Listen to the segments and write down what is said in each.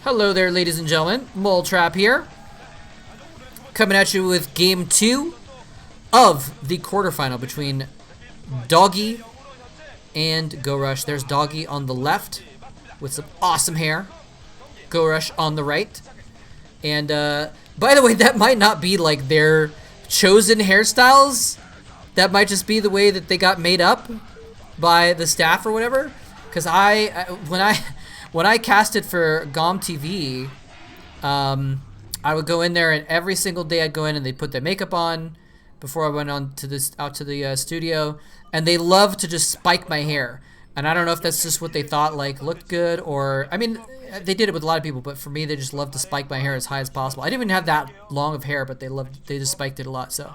Hello there, ladies and gentlemen. Mole Trap here. Coming at you with game 2 of the quarterfinal between DoGGi and GoRush. There's DoGGi on the left with some awesome hair. GoRush on the right. And by the way, that might not be like their chosen hairstyles. That might just be the way that they got made up by the staff or whatever. Because when I casted for GOM TV, I would go in there, and every single day I'd go in and they'd put their makeup on before I went on to out to the studio, and they love to just spike my hair. And I don't know if that's just what they thought like looked good, or I mean, they did it with a lot of people, but for me, they just loved to spike my hair as high as possible. I didn't even have that long of hair, but they just spiked it a lot. So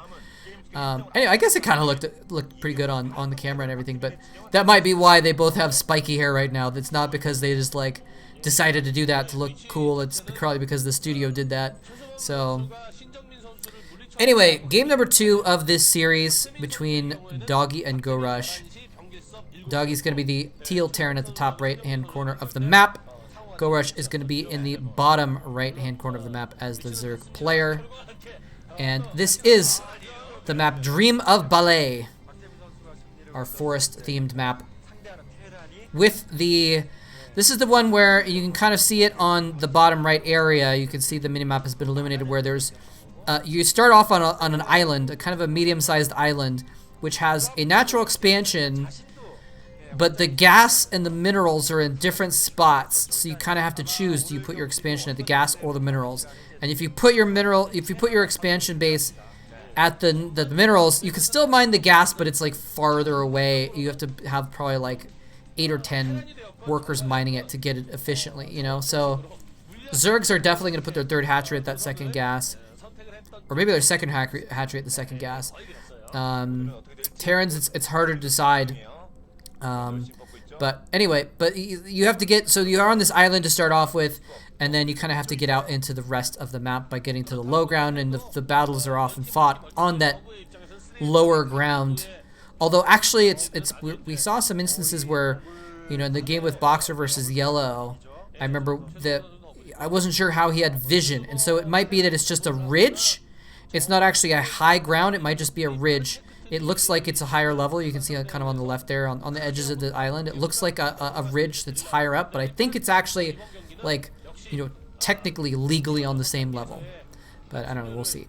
anyway, I guess it kind of looked pretty good on the camera and everything, but that might be why they both have spiky hair right now. That's not because they just like decided to do that to look cool. It's probably because the studio did that. So anyway, game number 2 of this series between DoGGi and GoRush. DoGGi's going to be the teal Terran at the top right-hand corner of the map. GoRush is going to be in the bottom right-hand corner of the map as the Zerg player. And this is the map Dream of Ballet, our forest-themed map. This is the one where you can kind of see it on the bottom right area. You can see the minimap has been illuminated where there's, you start off on an island, a kind of a medium-sized island, which has a natural expansion, but the gas and the minerals are in different spots, so you kind of have to choose, do you put your expansion at the gas or the minerals? And if you put your expansion base at the minerals, you can still mine the gas, but it's like farther away. You have to have probably like 8 or 10 workers mining it to get it efficiently, you know? So Zergs are definitely going to put their third hatchery at that second gas, or maybe their second hatchery at the second gas. Terrans, it's harder to decide. But anyway, you have to get, so you are on this island to start off with, and then you kind of have to get out into the rest of the map by getting to the low ground, and the battles are often fought on that lower ground. Although actually we saw some instances where, you know, in the game with Boxer versus Yellow, I remember that I wasn't sure how he had vision, and so it might be that it's just a ridge. It's not actually a high ground, it might just be a ridge. It looks like it's a higher level. You can see kind of on the left there, on the edges of the island. It looks like a ridge that's higher up, but I think it's actually, like, you know, technically, legally on the same level. But I don't know, we'll see.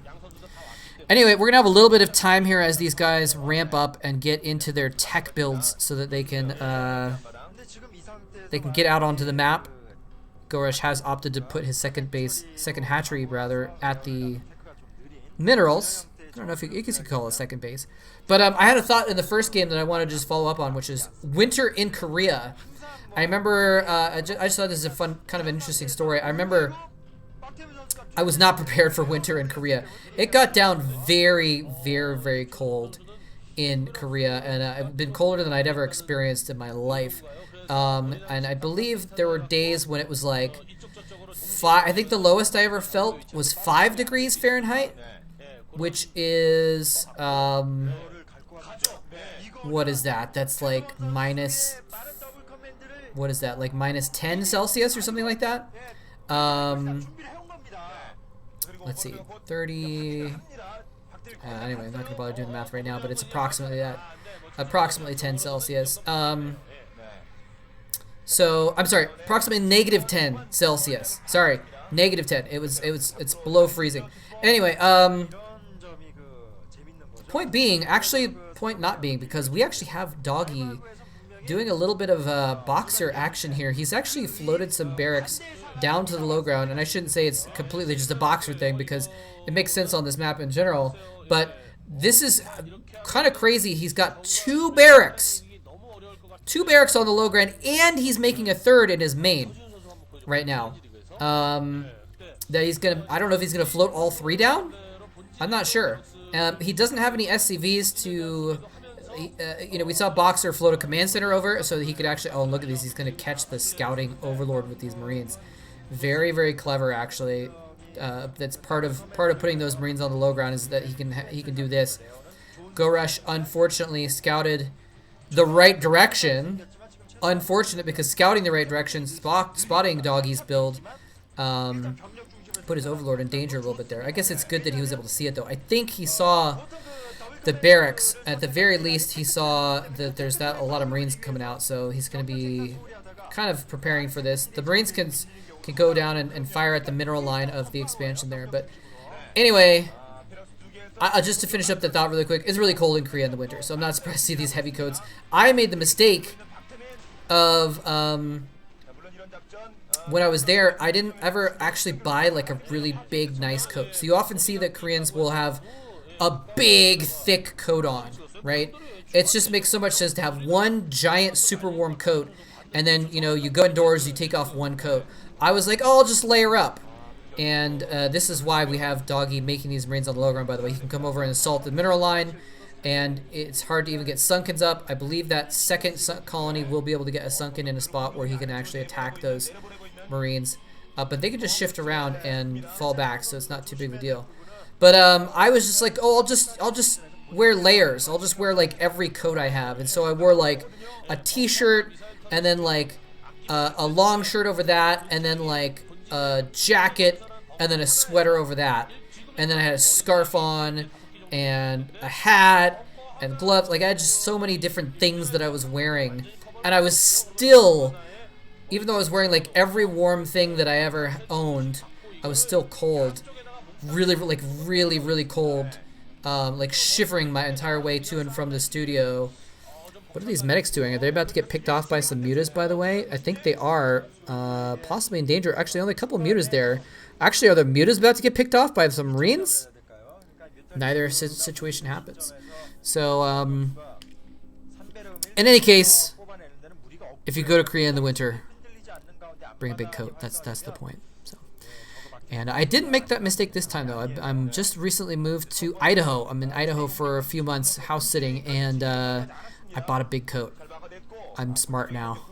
Anyway, we're going to have a little bit of time here as these guys ramp up and get into their tech builds so that they can get out onto the map. GoRush has opted to put his second hatchery, rather, at the minerals. I don't know if you could call it second base. But I had a thought in the first game that I wanted to just follow up on, which is winter in Korea. I remember, I just thought this is a fun, kind of an interesting story. I remember I was not prepared for winter in Korea. It got down very, very, very cold in Korea, and it's been colder than I'd ever experienced in my life. And I believe there were days when it was like I think the lowest I ever felt was 5 degrees Fahrenheit. Which is, what is that? That's like minus, what is that? Like minus 10 Celsius or something like that? Let's see, 30, anyway, I'm not gonna bother doing the math right now, but it's approximately that, approximately 10 Celsius. So, I'm sorry, approximately negative 10 Celsius. Sorry, negative 10. It's below freezing. Anyway, point being, actually, point not being, because we actually have DoGGi doing a little bit of boxer action here. He's actually floated some barracks down to the low ground, and I shouldn't say it's completely just a boxer thing because it makes sense on this map in general, but this is kind of crazy. He's got 2 barracks. 2 barracks on the low ground, and he's making a third in his main right now. That he's gonna, I don't know if he's gonna float all 3 down. I'm not sure. He doesn't have any SCVs to, you know, we saw Boxer float a command center over so that he could actually, oh, look at these, he's going to catch the scouting overlord with these Marines. Very, very clever, actually. That's part of putting those Marines on the low ground is that he can do this. GoRush, unfortunately, scouted the right direction. Unfortunate because scouting the right direction, spotting DoGGi's build, Put his Overlord in danger a little bit there. I guess it's good that he was able to see it, though. I think he saw the barracks. At the very least, he saw that there's a lot of Marines coming out, so he's going to be kind of preparing for this. The Marines can go down and fire at the mineral line of the expansion there. But anyway, just to finish up the thought really quick, it's really cold in Korea in the winter, so I'm not surprised to see these heavy coats. I made the mistake of... when I was there, I didn't ever actually buy like a really big, nice coat. So you often see that Koreans will have a big, thick coat on, right? It just makes so much sense to have one giant, super warm coat, and then, you know, you go indoors, you take off one coat. I was like, oh, I'll just layer up. And this is why we have DoGGi making these Marines on the low ground, by the way. He can come over and assault the mineral line, and it's hard to even get Sunkens up. I believe that second colony will be able to get a Sunken in a spot where he can actually attack those Marines, but they can just shift around and fall back, so it's not too big of a deal. But I was just like, oh, I'll just wear layers. I'll just wear like every coat I have, and so I wore like a t-shirt, and then like a long shirt over that, and then like a jacket, and then a sweater over that, and then I had a scarf on, and a hat, and gloves. Like I had just so many different things that I was wearing, and I was still. Even though I was wearing like every warm thing that I ever owned, I was still cold. Really cold. Like shivering my entire way to and from the studio. What are these medics doing? Are they about to get picked off by some mutas, by the way? I think they are. Possibly in danger. Actually, only a couple mutas there. Actually, are the mutas about to get picked off by some Marines? Neither situation happens. So, in any case, if you go to Korea in the winter, bring a big coat. That's the point. So, and I didn't make that mistake this time though. I'm just recently moved to Idaho. I'm in Idaho for a few months house sitting, and I bought a big coat. I'm smart now.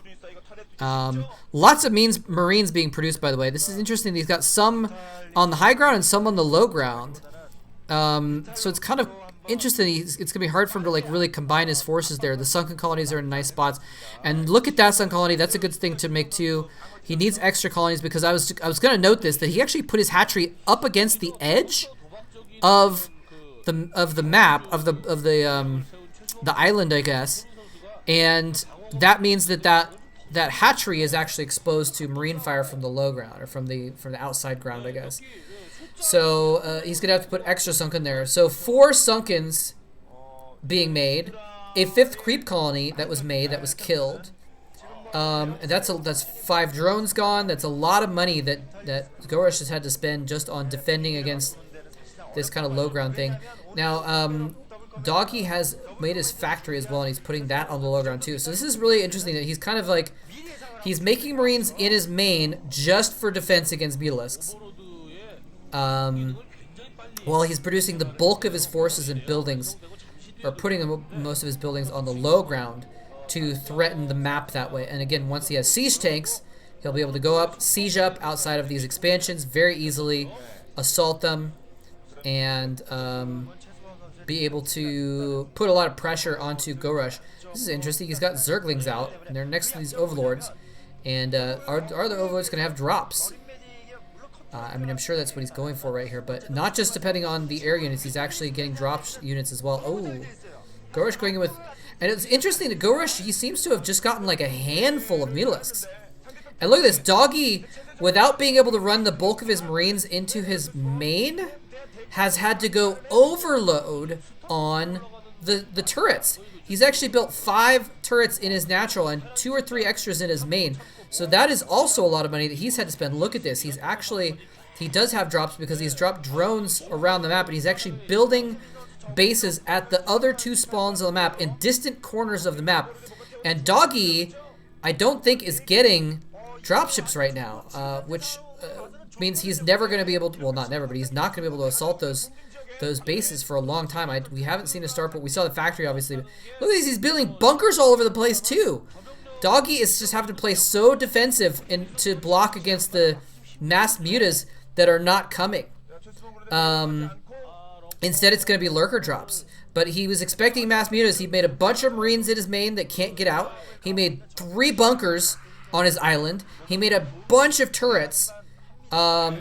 Lots of Marines being produced, by the way. This is interesting. He's got some on the high ground and some on the low ground. So it's kind of interesting. It's going to be hard for him to like really combine his forces there. The sunken colonies are in nice spots, and look at that sun colony. That's a good thing to make too. He needs extra colonies because I was going to note this, that he actually put his hatchery up against the edge of the map of the island, I guess, and that means that hatchery is actually exposed to Marine fire from the low ground, or from the outside ground, I guess. So he's gonna have to put extra sunken there. So 4 sunkens being made, a 5th creep colony that was made, that was killed. And that's 5 drones gone. That's a lot of money that GoRush has had to spend just on defending against this kind of low ground thing. Now DoGGi has made his factory as well, and he's putting that on the low ground too. So this is really interesting that he's kind of like, he's making Marines in his main just for defense against Mutalisks. While he's producing the bulk of his forces and buildings, or putting most of his buildings on the low ground to threaten the map that way. And again, once he has siege tanks, he'll be able to go up, siege up outside of these expansions very easily, assault them, and be able to put a lot of pressure onto GoRush. This is interesting. He's got Zerglings out, and they're next to these Overlords. And are the Overlords going to have drops? I mean, I'm sure that's what he's going for right here, but not just depending on the air units. He's actually getting drop units as well. Oh, GoRush going in with... And it's interesting that GoRush, he seems to have just gotten like a handful of Mutalisks. And look at this. DoGGi, without being able to run the bulk of his Marines into his main, has had to go overload on the turrets. He's actually built 5 turrets in his natural and 2 or 3 extras in his main. So that is also a lot of money that he's had to spend. Look at this. He does have drops because he's dropped drones around the map, and he's actually building bases at the other 2 spawns of the map in distant corners of the map. And DoGGi, I don't think, is getting dropships right now, which means he's never going to be able to, well, not never, but he's not going to be able to assault those bases for a long time. We haven't seen a start, but we saw the factory, obviously. Look at this. He's building bunkers all over the place, too. DoGGi is just having to play so defensive to block against the mass mutas that are not coming. Instead, it's going to be lurker drops. But he was expecting mass mutas. He made a bunch of Marines in his main that can't get out. He made 3 bunkers on his island. He made a bunch of turrets.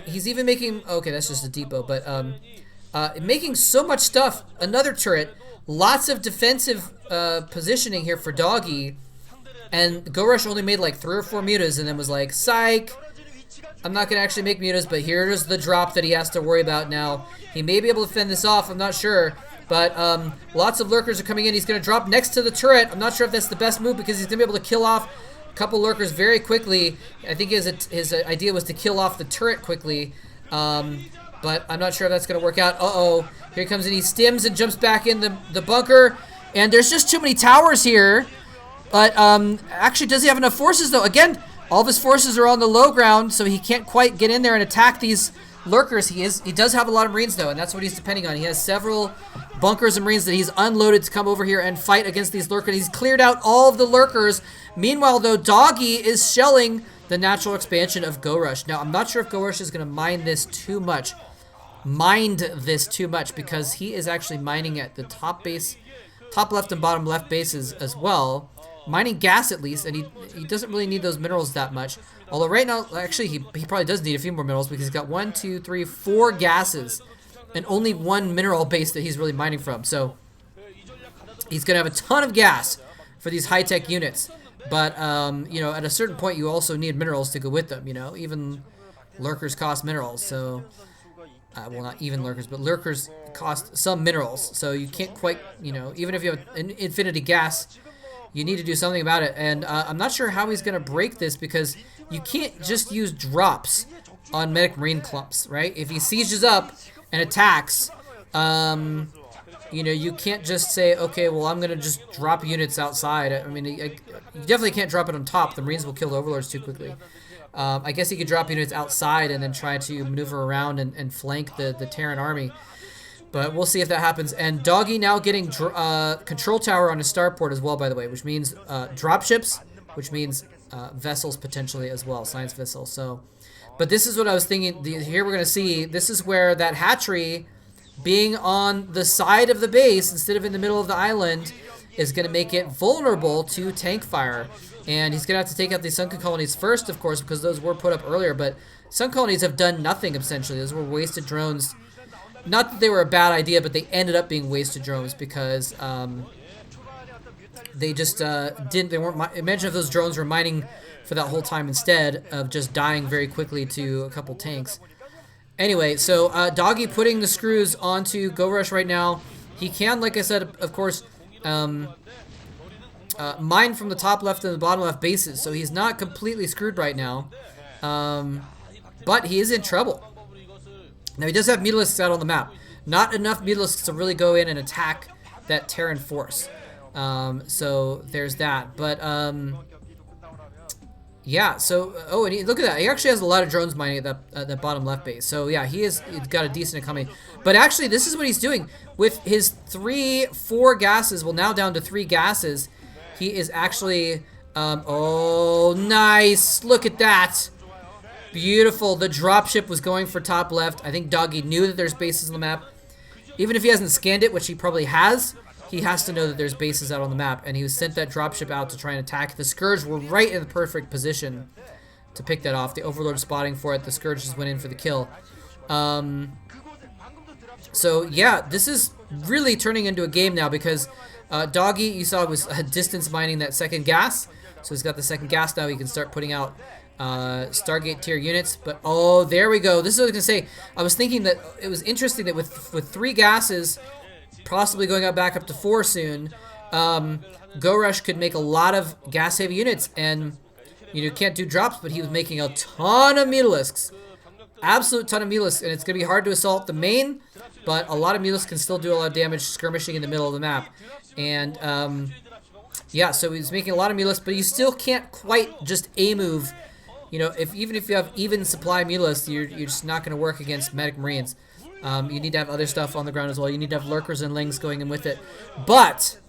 He's even making, okay, that's just a depot, but making so much stuff. Another turret, lots of defensive positioning here for DoGGi, and GoRush only made like 3 or 4 mutas and then was like, psych, I'm not going to actually make mutas, but here's the drop that he has to worry about now. He may be able to fend this off, I'm not sure, but lots of lurkers are coming in. He's going to drop next to the turret. I'm not sure if that's the best move because he's going to be able to kill off couple lurkers very quickly. I think his idea was to kill off the turret quickly, but I'm not sure if that's going to work out. Uh-oh, here he comes in. He stims and jumps back in the bunker, and there's just too many towers here. But actually, does he have enough forces, though? Again, all of his forces are on the low ground, so he can't quite get in there and attack these lurkers. He does have a lot of Marines, though, and that's what he's depending on. He has several bunkers and Marines that he's unloaded to come over here and fight against these lurkers. He's cleared out all of the lurkers. Meanwhile, though, DoGGi is shelling the natural expansion of GoRush. Now, I'm not sure if GoRush is going to mind this too much, because he is actually mining at the top left and bottom left bases as well. Mining gas at least, and he doesn't really need those minerals that much. Although right now, actually, he probably does need a few more minerals because he's got 1, 2, 3, 4 gases and only 1 mineral base that he's really mining from. So he's going to have a ton of gas for these high-tech units. But, you know, at a certain point, you also need minerals to go with them, you know. Even lurkers cost minerals, so... well, not even lurkers, but lurkers cost some minerals. So you can't quite, you know, even if you have an infinity gas, you need to do something about it. And I'm not sure how he's going to break this because you can't just use drops on medic marine clumps, right? If he sieges up and attacks, you know, you can't just say, okay, well, I'm going to just drop units outside. I mean, you definitely can't drop it on top. The Marines will kill the Overlords too quickly. I guess he could drop units outside and then try to maneuver around and flank the Terran army. But we'll see if that happens. And DoGGi now getting control tower on his starport as well, by the way, which means dropships, which means vessels potentially as well, science vessels. So, but this is what I was thinking. Here we're going to see, this is where that hatchery being on the side of the base instead of in the middle of the island is going to make it vulnerable to tank fire. And he's going to have to take out these sunken colonies first, of course, because those were put up earlier. But sun colonies have done nothing, essentially. Those were wasted drones. Not that they were a bad idea, but they ended up being wasted drones because they just weren't. Imagine if those drones were mining for that whole time instead of just dying very quickly to a couple tanks. Anyway, so DoGGi putting the screws onto GoRush right now. He can, like I said, of course, mine from the top left and the bottom left bases, so he's not completely screwed right now. But he is in trouble. Now, he does have mutalisks out on the map. Not enough mutalisks to really go in and attack that Terran force. So there's that. But, yeah, so, oh, and look at that. He actually has a lot of drones mining at that bottom left base. So, yeah, he's got a decent economy. But actually, this is what he's doing. With his 4 gases, well, now down to 3 gases, he is actually, oh, nice. Look at that. Beautiful. The dropship was going for top left. I think DoGGi knew that there's bases on the map. Even if he hasn't scanned it, which he probably has, he has to know that there's bases out on the map. And he sent that dropship out to try and attack. The Scourge were right in the perfect position to pick that off. The Overlord spotting for it. The Scourge just went in for the kill. So, yeah, this is really turning into a game now because DoGGi, you saw, was distance mining that second gas. So he's got the second gas now. He can start putting out Stargate tier units. But, oh, there we go. This is what I was going to say. I was thinking that it was interesting that with 3 gases, possibly going back up to 4 soon, GoRush could make a lot of gas-heavy units. And, you know, can't do drops, but he was making a ton of mutalisks. Absolute ton of mutalisks. And it's going to be hard to assault the main, but a lot of mutalisks can still do a lot of damage skirmishing in the middle of the map. And, yeah, so he's making a lot of mutalisks, but you still can't quite just A-move. You know, even if you have even supply mutalisks, you're just not going to work against medic marines. You need to have other stuff on the ground as well. You need to have lurkers and lings going in with it. But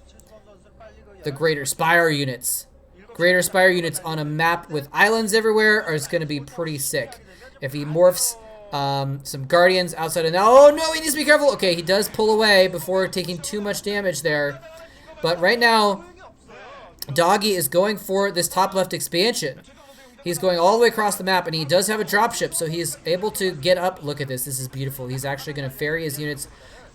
the Greater Spire units. Greater Spire units on a map with islands everywhere is going to be pretty sick. If he morphs some Guardians outside of... Oh, no, he needs to be careful. Okay, he does pull away before taking too much damage there. But right now, DoGGi is going for this top left expansion. He's going all the way across the map, and he does have a dropship, so he's able to get up. Look at this. This is beautiful. He's actually going to ferry his units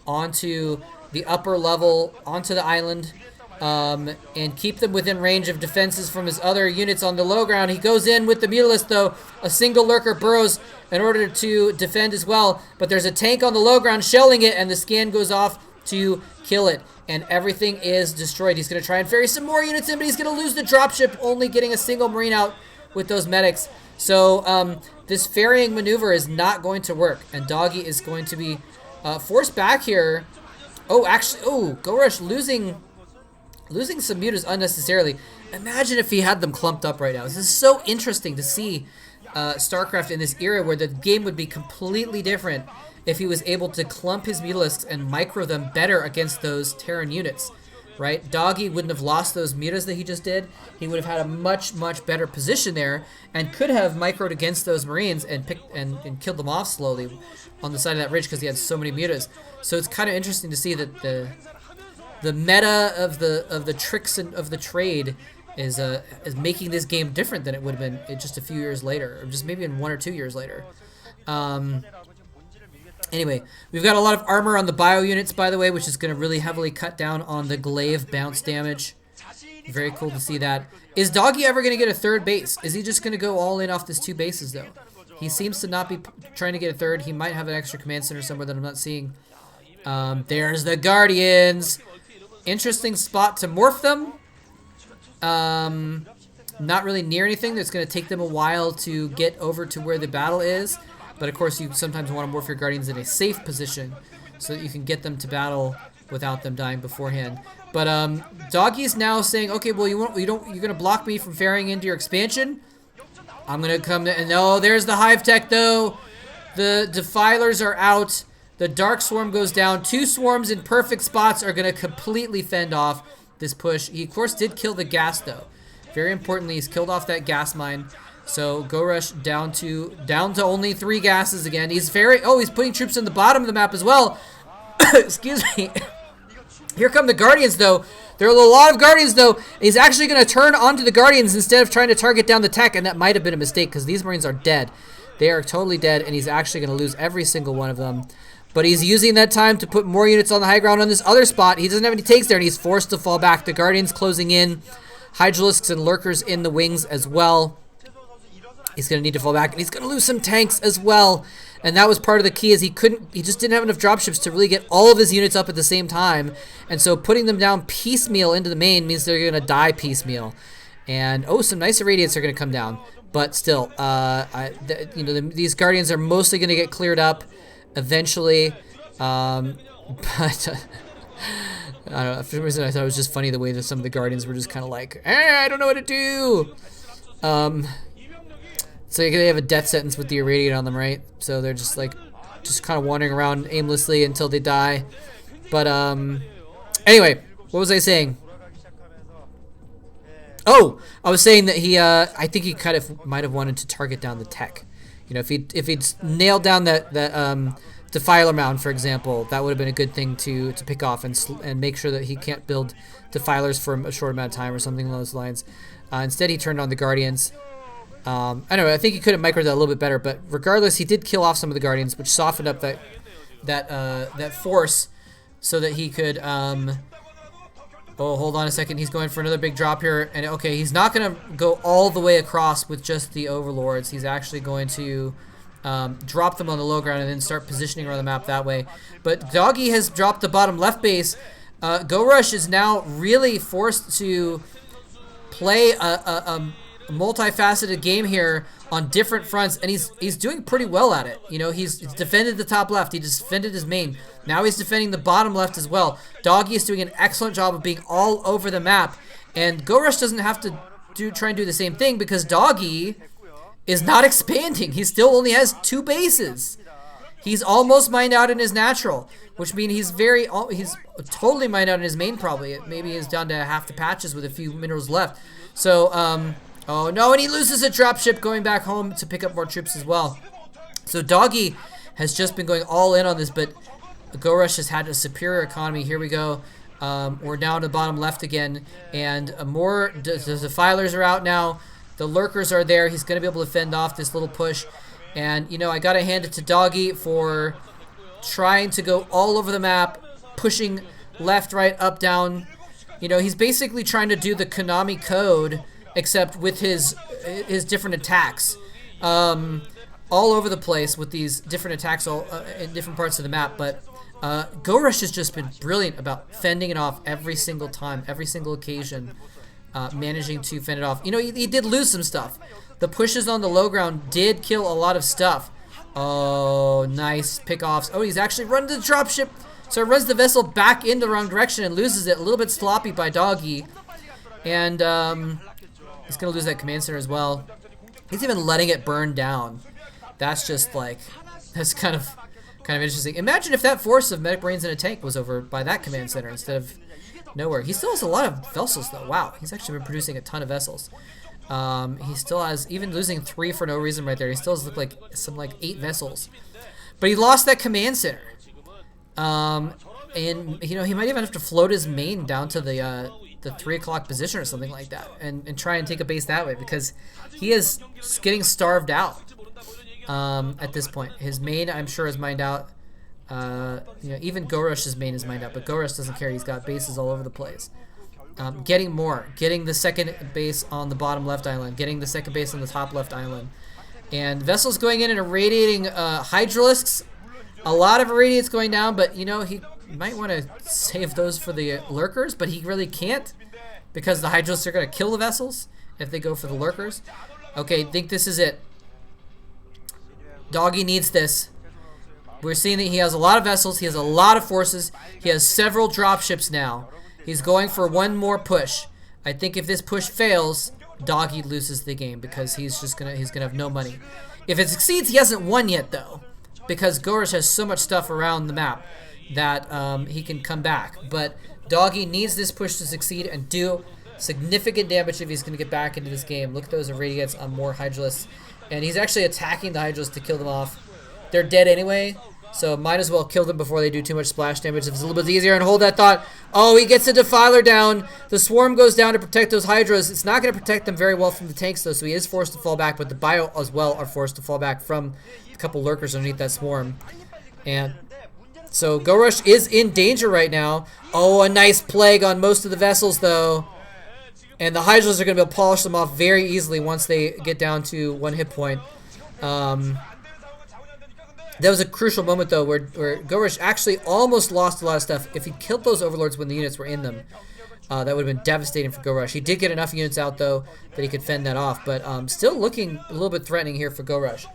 onto the upper level, onto the island, and keep them within range of defenses from his other units on the low ground. He goes in with the Mutalisk, though. A single lurker burrows in order to defend as well, but there's a tank on the low ground shelling it, and the scan goes off to kill it, and everything is destroyed. He's going to try and ferry some more units in, but he's going to lose the dropship, only getting a single Marine out with those medics. So this ferrying maneuver is not going to work, and DoGGi is going to be forced back here. Oh, actually, GoRush losing some mutas unnecessarily. Imagine if he had them clumped up right now. This is so interesting to see StarCraft in this era where the game would be completely different if he was able to clump his Mutalisks and micro them better against those Terran units, right? DoGGi wouldn't have lost those mutas that he just did. He would have had a much, much better position there and could have microed against those Marines and picked and killed them off slowly on the side of that ridge because he had so many mutas. So it's kind of interesting to see that the meta of the tricks and of the trade is making this game different than it would have been just a few years later, or just maybe in 1 or 2 years later. Anyway, we've got a lot of armor on the bio units, by the way, which is going to really heavily cut down on the glaive bounce damage. Very cool to see that. Is DoGGi ever going to get a third base? Is he just going to go all in off these 2 bases, though? He seems to not be trying to get a third. He might have an extra command center somewhere that I'm not seeing. There's the Guardians. Interesting spot to morph them. Not really near anything. It's going to take them a while to get over to where the battle is. But of course, you sometimes want to morph your Guardians in a safe position so that you can get them to battle without them dying beforehand. But DoGGi's now saying, okay, well, you're gonna block me from ferrying into your expansion. I'm gonna come to, and no, there's the Hive Tech though. The Defilers are out. The Dark Swarm goes down. 2 swarms in perfect spots are gonna completely fend off this push. He of course did kill the gas though. Very importantly, he's killed off that gas mine. So GoRush down to only 3 gases again. He's putting troops in the bottom of the map as well. Excuse me. Here come the Guardians though. There are a lot of Guardians though. He's actually going to turn onto the Guardians instead of trying to target down the tech, and that might have been a mistake because these Marines are dead. They are totally dead, and he's actually going to lose every single one of them. But he's using that time to put more units on the high ground on this other spot. He doesn't have any takes there, and he's forced to fall back. The Guardians closing in. Hydralisks and Lurkers in the wings as well. He's going to need to fall back, and he's going to lose some tanks as well. And that was part of the key, is he just didn't have enough dropships to really get all of his units up at the same time. And so putting them down piecemeal into the main means they're going to die piecemeal. And some nice irradiates are going to come down. But still, these Guardians are mostly going to get cleared up eventually. I don't know, for some reason I thought it was just funny the way that some of the Guardians were just kind of like, I don't know what to do. So they have a death sentence with the irradiate on them, right? So they're just kind of wandering around aimlessly until they die. But anyway, what was I saying? Oh, I was saying that I think he kind of might have wanted to target down the tech. You know, if he'd nailed down that Defiler Mound, for example, that would have been a good thing to pick off and make sure that he can't build Defilers for a short amount of time or something along those lines. Instead, he turned on the Guardians. Anyway, I think he could have microed that a little bit better, but regardless, he did kill off some of the Guardians, which softened up that force so that he could. Oh, hold on a second. He's going for another big drop here, and okay, he's not going to go all the way across with just the Overlords. He's actually going to drop them on the low ground and then start positioning around the map that way. But DoGGi has dropped the bottom left base. GoRush is now really forced to play a multifaceted game here on different fronts, and he's doing pretty well at it. You know, he's defended the top left, he defended his main. Now he's defending the bottom left as well. DoGGi is doing an excellent job of being all over the map, and GoRush doesn't have to try and do the same thing because DoGGi is not expanding. He still only has 2 bases. He's almost mined out in his natural, which means he's totally mined out in his main probably. Maybe he's down to half the patches with a few minerals left. So, oh no, and he loses a dropship going back home to pick up more troops as well. So DoGGi has just been going all in on this, but GoRush has had a superior economy. Here we go. We're down to the bottom left again, and more Defilers are out now. The lurkers are there. He's going to be able to fend off this little push. And, you know, I got to hand it to DoGGi for trying to go all over the map, pushing left, right, up, down. You know, he's basically trying to do the Konami code, except with his different attacks. All over the place with these different attacks all in different parts of the map. But GoRush has just been brilliant about fending it off every single time, every single occasion, managing to fend it off. You know, he did lose some stuff. The pushes on the low ground did kill a lot of stuff. Oh, nice pickoffs. Oh, he's actually run to the dropship. So he runs the vessel back in the wrong direction and loses it. A little bit sloppy by DoGGi. And he's going to lose that command center as well. He's even letting it burn down. That's just like, that's kind of interesting. Imagine if that force of medic brains in a tank was over by that command center instead of nowhere. He still has a lot of vessels though. Wow, he's actually been producing a ton of vessels. He still has, even losing 3 for no reason right there, he still has looked like some 8 vessels. But he lost that command center. And you know, he might even have to float his main down to the 3 o'clock position or something like that, and try and take a base that way, because he is getting starved out at this point. His main, I'm sure, is mined out. You know, even GoRush's main is mined out, but GoRush doesn't care. He's got bases all over the place. Getting the second base on the bottom left island, getting the second base on the top left island, and vessels going in and irradiating hydralisks. A lot of irradiates going down, but you know, he might want to save those for the lurkers, but he really can't, because the hydralisks are going to kill the vessels if they go for the lurkers. Okay, think this is it. DoGGi needs this. We're seeing that he has a lot of vessels, he has a lot of forces, he has several dropships now. He's going for one more push. I think if this push fails, DoGGi loses the game, because he's gonna have no money. If it succeeds, he hasn't won yet though, because GoRush has so much stuff around the map that he can come back. But DoGGi needs this push to succeed and do significant damage if he's going to get back into this game. Look at those irradiates on more hydralisks. And he's actually attacking the hydralisks to kill them off. They're dead anyway, so might as well kill them before they do too much splash damage. If it's a little bit easier, and hold that thought. Oh, he gets a defiler down. The swarm goes down to protect those hydras. It's not going to protect them very well from the tanks though, so he is forced to fall back, but the bio as well are forced to fall back from a couple lurkers underneath that swarm. And so GoRush is in danger right now. Oh, a nice plague on most of the vessels though. And the Hydras are going to be able to polish them off very easily once they get down to 1 hit point. That was a crucial moment though, where GoRush actually almost lost a lot of stuff. If he killed those overlords when the units were in them, that would have been devastating for GoRush. He did get enough units out though that he could fend that off, but still looking a little bit threatening here for GoRush.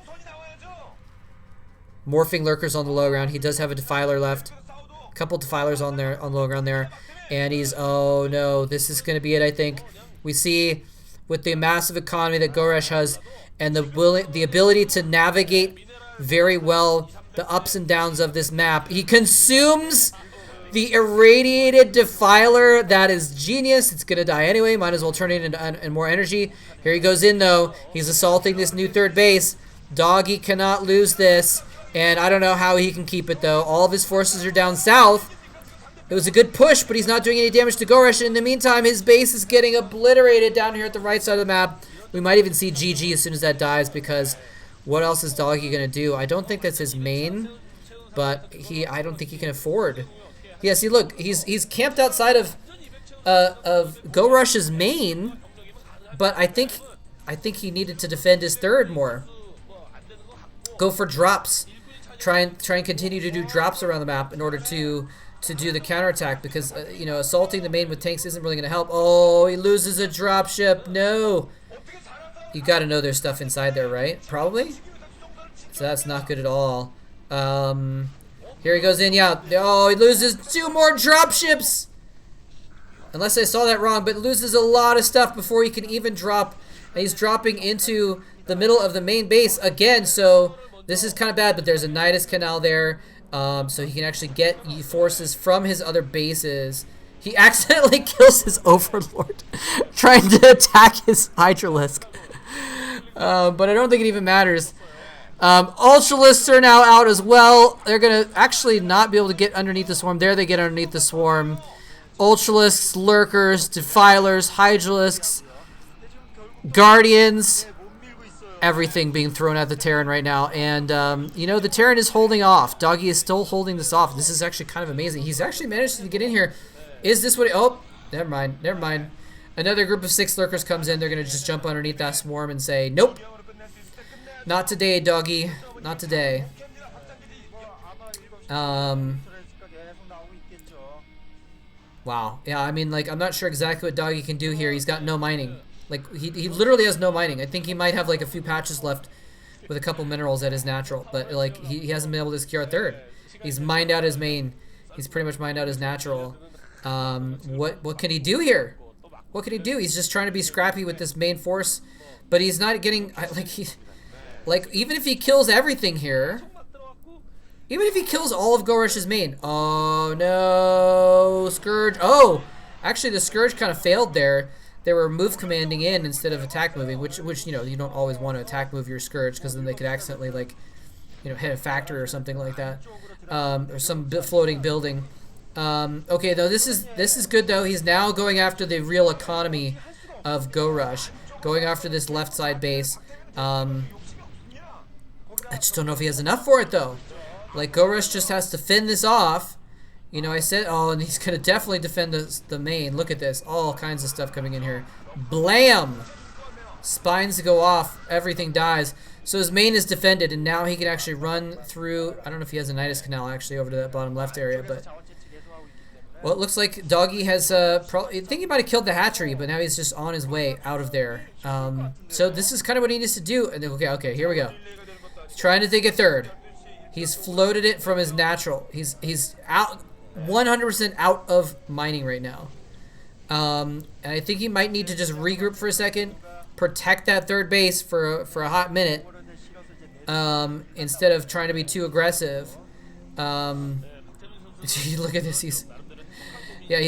Morphing lurkers on the low ground. He does have a defiler left. A couple defilers on there on low ground there. And he's, oh no, this is going to be it, I think. We see with the massive economy that GoRush has and the ability to navigate very well the ups and downs of this map. He consumes the irradiated defiler. That is genius. It's going to die anyway. Might as well turn it into more energy. Here he goes in though. He's assaulting this new third base. DoGGi cannot lose this. And I don't know how he can keep it though. All of his forces are down south. It was a good push, but he's not doing any damage to GoRush. In the meantime, his base is getting obliterated down here at the right side of the map. We might even see GG as soon as that dies, because what else is DoGGi going to do? I don't think that's his main, but I don't think he can afford. Yeah, see, look, he's camped outside of GoRush's main, but I think he needed to defend his third more. Go for drops. Try and continue to do drops around the map in order to do the counterattack, because you know, assaulting the main with tanks isn't really going to help. Oh, he loses a dropship. No. You got to know there's stuff inside there, right? Probably. So that's not good at all. Here he goes in. Yeah. Oh, he loses 2 more dropships. Unless I saw that wrong, but loses a lot of stuff before he can even drop. And he's dropping into the middle of the main base again. So this is kind of bad, but there's a Nidus Canal there. So he can actually get forces from his other bases. He accidentally kills his overlord trying to attack his Hydralisk. But I don't think it even matters. Ultralisks are now out as well. They're going to actually not be able to get underneath the swarm. There they get underneath the swarm. Ultralisks, lurkers, defilers, Hydralisks. Guardians, everything being thrown at the Terran right now. And, you know, the Terran is holding off. DoGGi is still holding this off. This is actually kind of amazing. He's actually managed to get in here. Is this what... Oh, never mind. Never mind. Another group of 6 lurkers comes in. They're going to just jump underneath that swarm and say, nope. Not today, DoGGi. Not today. Wow. Yeah, I mean, like, I'm not sure exactly what DoGGi can do here. He's got no mining. Like, he literally has no mining. I think he might have, like, a few patches left with a couple minerals at his natural. But, like, he hasn't been able to secure a third. He's mined out his main. He's pretty much mined out his natural. What can he do here? What can he do? He's just trying to be scrappy with this main force. But he's not getting... Like, even if he kills everything here... Even if he kills all of GoRush's main. Oh, no. Scourge. Oh! Actually, the Scourge kind of failed there. They were move commanding in instead of attack moving, which you know, you don't always want to attack move your Scourge because then they could accidentally, like, you know, hit a factory or something like that. Or some floating building. Okay, though, this is good, though. He's now going after the real economy of GoRush. Going after this left side base. I just don't know if he has enough for it, though. Like, GoRush just has to fend this off. You know, I said, oh, and he's going to definitely defend the main. Look at this. All kinds of stuff coming in here. Blam! Spines go off. Everything dies. So his main is defended, and now he can actually run through... I don't know if he has a Nidus Canal, actually, over to that bottom left area, but... Well, it looks like DoGGi has... I think he might have killed the hatchery, but now he's just on his way out of there. So this is kind of what he needs to do. And okay, here we go. He's trying to take a third. He's floated it from his natural. He's out 100% out of mining right now. And I think he might need to just regroup for a second, protect that third base for a hot minute, instead of trying to be too aggressive. Look at this. He's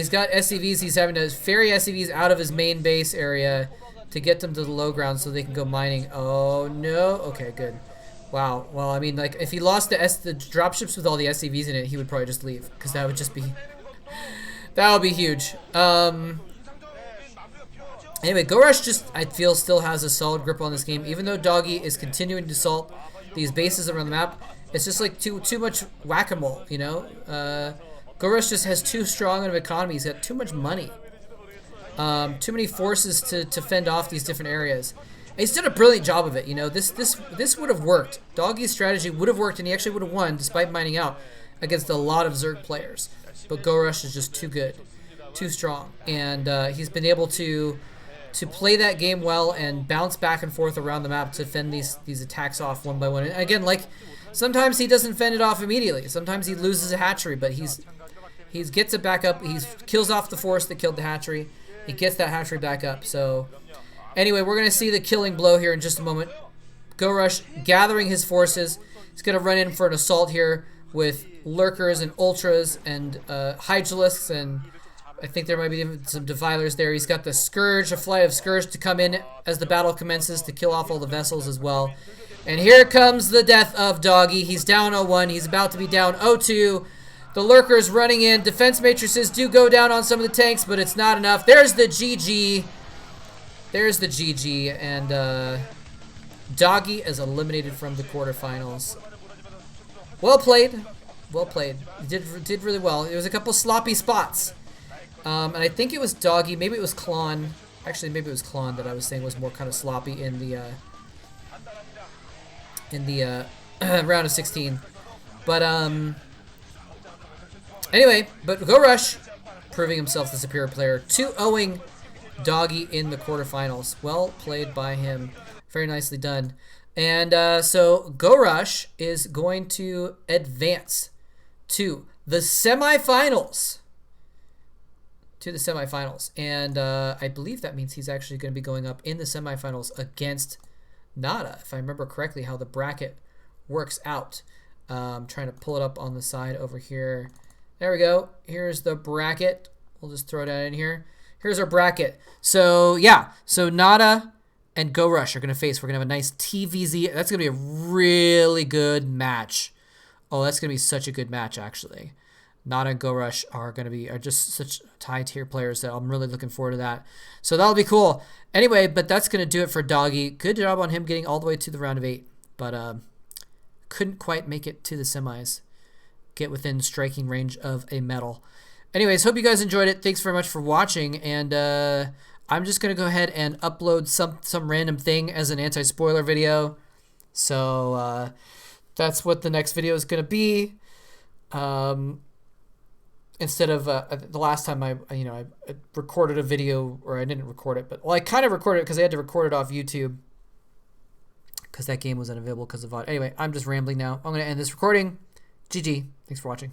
got SCVs. He's having to ferry SCVs out of his main base area to get them to the low ground so they can go mining. Oh no. Okay, good. Wow. Well, I mean, like, if he lost the dropships with all the SCVs in it, he would probably just leave, because that would just be... that would be huge. Anyway, GoRush just, I feel, still has a solid grip on this game. Even though DoGGi is continuing to assault these bases around the map, it's just, like, too much whack-a-mole, you know? GoRush just has too strong of an economy. He's got too much money. Too many forces to fend off these different areas. He's done a brilliant job of it, you know. This would have worked. DoGGi's strategy would have worked, and he actually would have won, despite mining out, against a lot of Zerg players. But GoRush is just too good, too strong, and he's been able to play that game well and bounce back and forth around the map to fend these attacks off one by one. And again, like, sometimes he doesn't fend it off immediately. Sometimes he loses a hatchery, but he gets it back up. He kills off the force that killed the hatchery. He gets that hatchery back up. So. Anyway, we're going to see the killing blow here in just a moment. GoRush gathering his forces. He's going to run in for an assault here with lurkers and ultras and hydralisks, and I think there might be some defilers there. He's got the Scourge, a flight of Scourge to come in as the battle commences to kill off all the vessels as well. And here comes the death of DoGGi. He's down 0-1. He's about to be down 0-2. The lurkers running in. Defense matrices do go down on some of the tanks, but it's not enough. There's the GG. There's the GG, and DoGGi is eliminated from the quarterfinals. Well played. Well played. He did really well. There was a couple sloppy spots. And I think it was DoGGi. Maybe it was Klon. Actually, maybe it was Klon that I was saying was more kind of sloppy in the round of 16. But anyway, but GoRush proving himself the superior player, 2-0ing DoGGi in the quarterfinals. Well played by him. Very nicely done. And so GoRush is going to advance to the semifinals. And I believe that means he's actually going to be going up in the semifinals against Nada, if I remember correctly how the bracket works out. I'm trying to pull it up on the side over here. There we go. Here's the bracket. We'll just throw that in here. Here's our bracket. So, yeah. So, Nada and GoRush are going to face. We're going to have a nice TVZ. That's going to be a really good match. Oh, that's going to be such a good match, actually. Nada and GoRush are just such high tier players that I'm really looking forward to that. So that'll be cool. Anyway, but that's gonna do it for DoGGi. Good job on him getting all the way to the round of 8, but couldn't quite make it to the semis. Get within striking range of a medal. Anyways, hope you guys enjoyed it. Thanks very much for watching, and I'm just gonna go ahead and upload some random thing as an anti-spoiler video. So that's what the next video is gonna be. Instead of the last time I recorded a video, or I didn't record it, but well, I kind of recorded it because I had to record it off YouTube because that game was unavailable because of VOD. Anyway, I'm just rambling now. I'm gonna end this recording. GG. Thanks for watching.